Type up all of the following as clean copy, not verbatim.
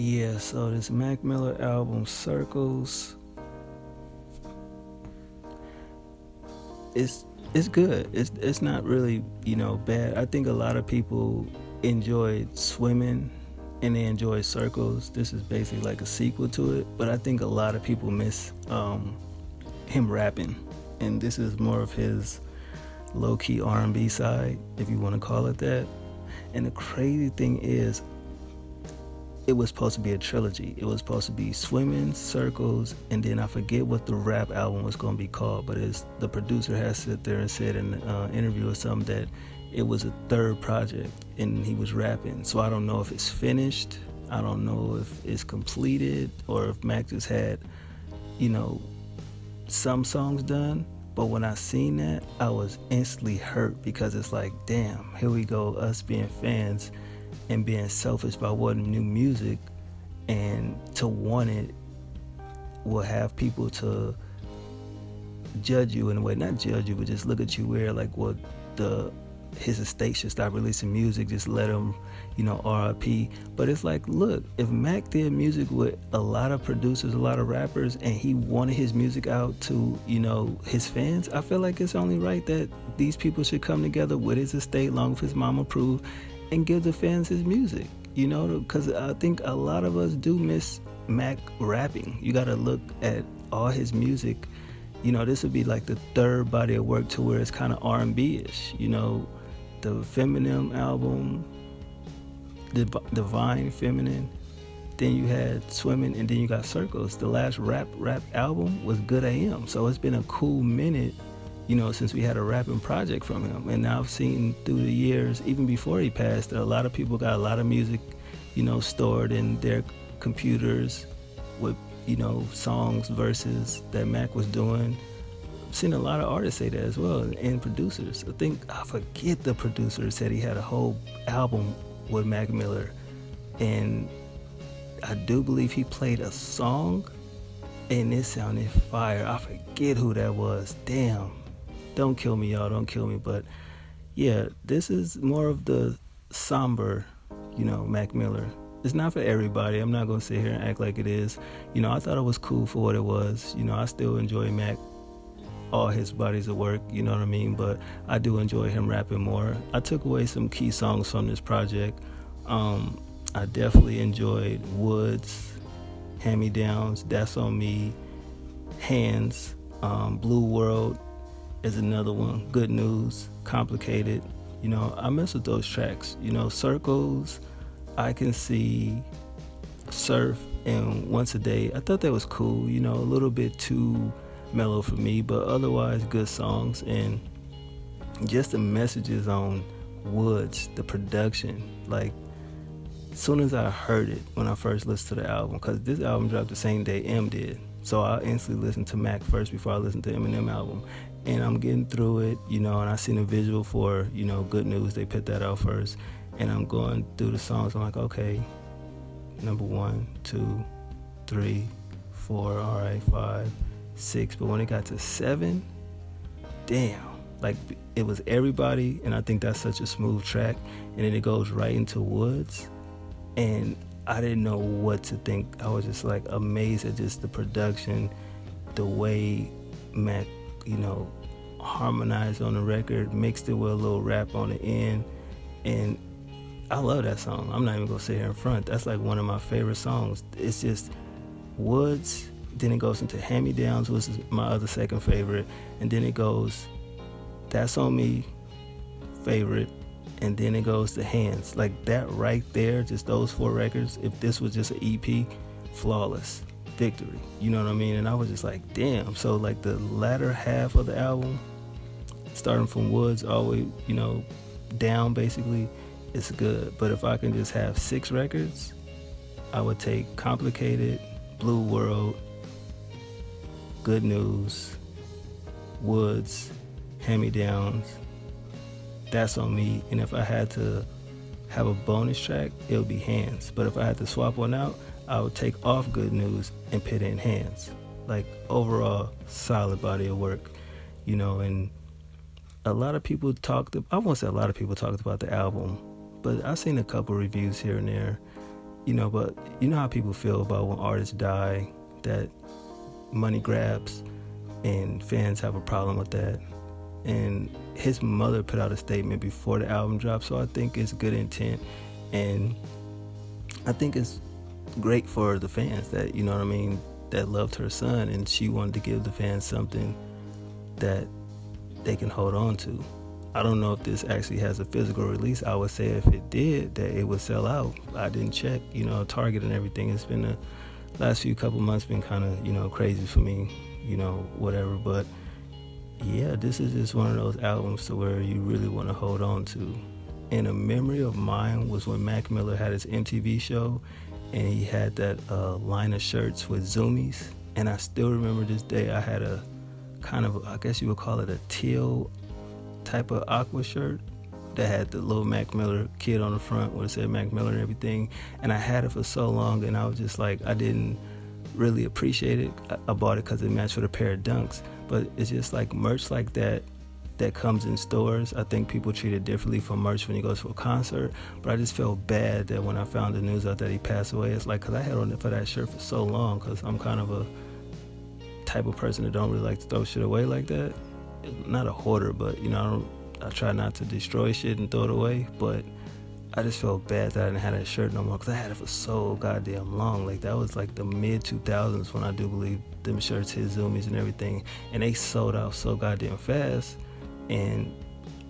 Yeah, so this Mac Miller album, Circles, it's it's good. It's not really bad. I think a lot of people enjoyed Swimming and they enjoy Circles. This is basically like a sequel to it, but I think a lot of people miss him rapping, and this is more of his low key R&B side, if you want to call it that. And the crazy thing is, it was supposed to be a trilogy. It was supposed to be Swimming, Circles, and then I forget what the rap album was going to be called, but it's the producer has sit there and said in an interview or something that it was a third project and he was rapping. So I don't know if it's finished. I don't know if it's completed or if Mac just had, you know, some songs done. But when I seen that, I was instantly hurt because it's like, damn, here we go, us being fans and being selfish about wanting new music, and to want it will have people to judge you in a way, not judge you, but just look at you weird, like, well, his estate should stop releasing music, just let him, RIP. But it's like, look, if Mac did music with a lot of producers, a lot of rappers, and he wanted his music out to, his fans, I feel like it's only right that these people should come together with his estate, long as his mom approved, and give the fans his music, because I think a lot of us do miss Mac rapping. You got to look at all his music. This would be like the third body of work to where it's kind of R&B-ish. The Feminine album, Divine Feminine, then you had Swimming, and then you got Circles. The last rap album was Good AM. So it's been a cool minute, since we had a rapping project from him. And I've seen through the years, even before he passed, that a lot of people got a lot of music, stored in their computers with, songs, verses that Mac was doing. I've seen a lot of artists say that as well, and producers. I forget the producer said he had a whole album with Mac Miller, and I do believe he played a song, and it sounded fire. I forget who that was. Damn. Don't kill me, y'all. Don't kill me. But yeah, this is more of the somber, Mac Miller. It's not for everybody. I'm not going to sit here and act like it is. I thought it was cool for what it was. I still enjoy Mac, all his bodies of work, you know what I mean? But I do enjoy him rapping more. I took away some key songs from this project. I definitely enjoyed Woods, Hand Me Downs, That's On Me, Hands, Blue World is another one. Good News, Complicated. I mess with those tracks. Circles, I Can See, Surf, and Once a Day. I thought that was cool. A little bit too mellow for me, but otherwise good songs. And just the messages on Woods, the production. Like, as soon as I heard it when I first listened to the album, because this album dropped the same day M did. So I instantly listened to Mac first before I listened to Eminem album. And I'm getting through it, and I seen a visual for, Good News. They put that out first. And I'm going through the songs. I'm like, okay, number 1, 2, 3, 4, all right, 5, 6. But when it got to 7, damn, like it was Everybody. And I think that's such a smooth track. And then it goes right into Woods. And I didn't know what to think. I was just like amazed at just the production, the way Mac, harmonized on the record, mixed it with a little rap on the end. And I love that song. I'm not even gonna sit here in front. That's like one of my favorite songs. It's just Woods, then it goes into Hand Me Downs, which is my other second favorite, and then it goes That's On Me, favorite, and then it goes to Hands. Like that right there, just those 4 records, if this was just an EP, flawless victory. You know what I mean? And I was just like, damn. So like the latter half of the album, starting from Woods all the way, down basically, it's good. But if I can just have 6 records, I would take Complicated, Blue World, Good News, Woods, Hand Me Downs, That's On Me, and if I had to have a bonus track, it would be Hands. But if I had to swap one out, I would take off Good News and put in Hands. Like overall, solid body of work, and a lot of people I won't say a lot of people talked about the album, but I've seen a couple reviews here and there, but you know how people feel about when artists die, that money grabs, and fans have a problem with that. And his mother put out a statement before the album dropped, so I think it's good intent, and I think it's great for the fans that, that loved her son, and she wanted to give the fans something that they can hold on to. I don't know if this actually has a physical release. I would say if it did, that it would sell out. I didn't check, Target and everything. It's been the last few couple months been kind of, crazy for me, whatever. But yeah, this is just one of those albums to where you really want to hold on to. And a memory of mine was when Mac Miller had his MTV show, and he had that line of shirts with zoomies. And I still remember this day, I had a kind of, I guess you would call it a teal type of aqua shirt that had the little Mac Miller kid on the front where it said Mac Miller and everything. And I had it for so long, and I was just like, I didn't really appreciate it. I bought it because it matched with a pair of Dunks. But it's just like merch like that comes in stores. I think people treat it differently from merch when you go to a concert. But I just felt bad that when I found the news out that he passed away, it's like, because I had on it for that shirt for so long, because I'm kind of a type of person that don't really like to throw shit away like that. Not a hoarder, but I try not to destroy shit and throw it away. But I just felt bad that I didn't have that shirt no more, because I had it for so goddamn long. Like, that was like the mid 2000s when I do believe them shirts hit zoomies and everything, and they sold out so goddamn fast. And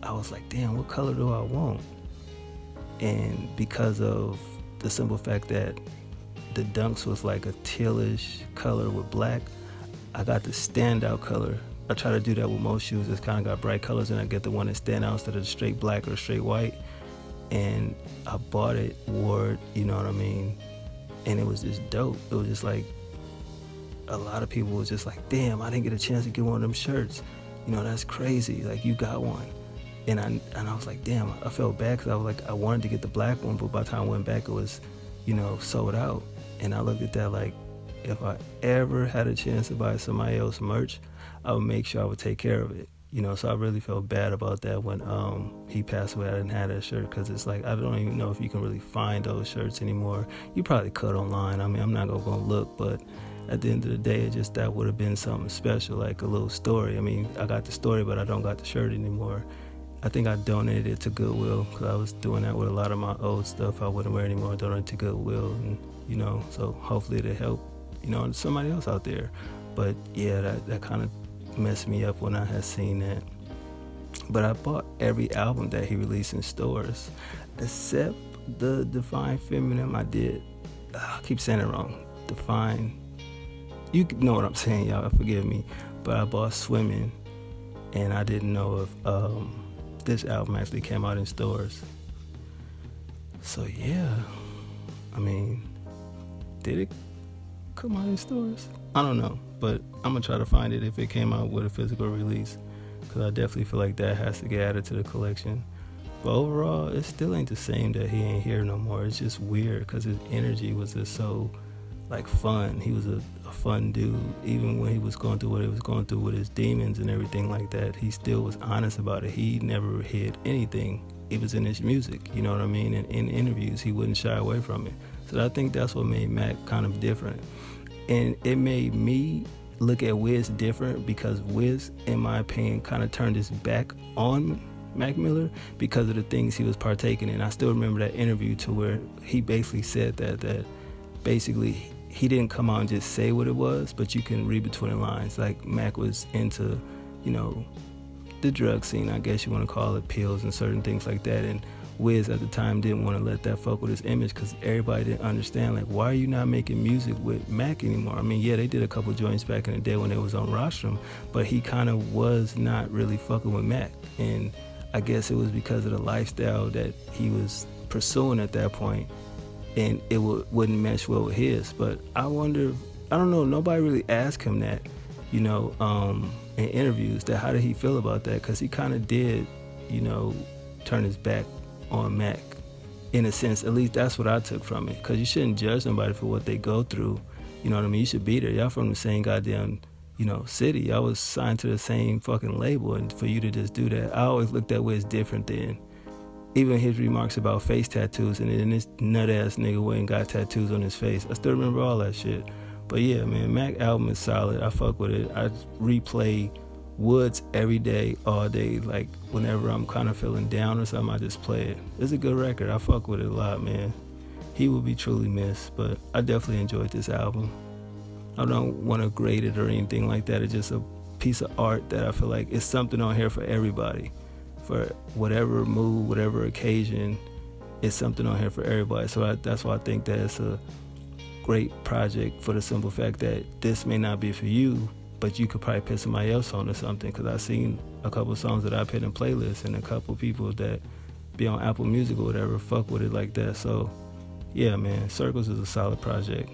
I was like, damn, what color do I want? And because of the simple fact that the Dunks was like a tealish color with black, I got the standout color. I try to do that with most shoes. It's kind of got bright colors, and I get the one that stand out instead of the straight black or straight white. And I bought it, wore it, you know what I mean? And it was just dope. It was just like, a lot of people was just like, damn, I didn't get a chance to get one of them shirts. That's crazy. Like, you got one. And I was like, damn, I felt bad, because I was like, I wanted to get the black one, but by the time I went back, it was, sold out. And I looked at that like, if I ever had a chance to buy somebody else's merch, I would make sure I would take care of it. So I really felt bad about that when he passed away. I didn't have that shirt, because it's like, I don't even know if you can really find those shirts anymore. You probably could online. I mean, I'm not going to go look, but at the end of the day, that would have been something special, like a little story. I mean, I got the story, but I don't got the shirt anymore. I think I donated it to Goodwill, because I was doing that with a lot of my old stuff I wouldn't wear anymore. I donated to Goodwill, and so hopefully it'll help, somebody else out there. But yeah, that kind of messed me up when I had seen that. But I bought every album that he released in stores, except the Define Feminine. I did. I keep saying it wrong. Define. You know what I'm saying, y'all. Forgive me. But I bought Swimming, and I didn't know if this album actually came out in stores. So yeah, I mean, did it come out in stores? I don't know, but I'm gonna try to find it if it came out with a physical release, because I definitely feel like that has to get added to the collection. But overall, it still ain't the same that he ain't here no more. It's just weird, because his energy was just so fun. He was a fun dude. Even when he was going through what he was going through with his demons and everything like that, he still was honest about it. He never hid anything. It was in his music, you know what I mean? And in interviews, he wouldn't shy away from it. So I think that's what made Mac kind of different. And it made me look at Wiz different, because Wiz, in my opinion, kind of turned his back on Mac Miller because of the things he was partaking in. I still remember that interview to where he basically said that basically he didn't come out and just say what it was, but you can read between the lines. Like, Mac was into, the drug scene, I guess you want to call it, pills and certain things like that. And Wiz at the time didn't want to let that fuck with his image, because everybody didn't understand, like, why are you not making music with Mac anymore? I mean, yeah, they did a couple joints back in the day when they was on Rostrum, but he kind of was not really fucking with Mac. And I guess it was because of the lifestyle that he was pursuing at that point, and it wouldn't mesh well with his. But I wonder, I don't know, nobody really asked him that, in interviews, that how did he feel about that? Because he kind of did, turn his back on Mac, in a sense. At least that's what I took from it, because you shouldn't judge somebody for what they go through. You know what I mean? You should be there. Y'all from the same goddamn, city. Y'all was signed to the same fucking label, and for you to just do that, I always looked that way as different than even his remarks about face tattoos, and then this nut ass nigga went and got tattoos on his face. I still remember all that shit. But yeah, man, Mac album is solid. I fuck with it. I replay Woods every day, all day. Like whenever I'm kind of feeling down or something, I just play it. It's a good record. I fuck with it a lot, man. He will be truly missed, but I definitely enjoyed this album. I don't want to grade it or anything like that. It's just a piece of art that I feel like it's something on here for everybody. For whatever mood, whatever occasion, it's something on here for everybody. So that's why I think that it's a great project, for the simple fact that this may not be for you, but you could probably put somebody else on or something, because I've seen a couple of songs that I put in playlists, and a couple of people that be on Apple Music or whatever fuck with it like that. So yeah, man, Circles is a solid project.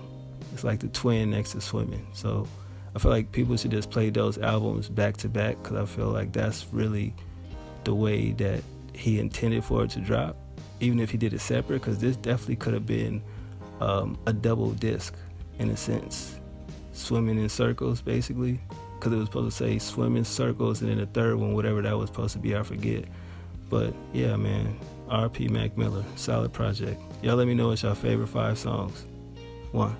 It's like the twin next to Swimming. So I feel like people should just play those albums back to back, because I feel like that's really the way that he intended for it to drop, even if he did it separate, because this definitely could have been a double disc in a sense. Swimming in Circles, basically, because it was supposed to say Swimming Circles, and then the third one, whatever that was supposed to be, I forget. But yeah, man, R.P. Mac Miller, solid project. Y'all let me know what's your favorite 5 songs. 1.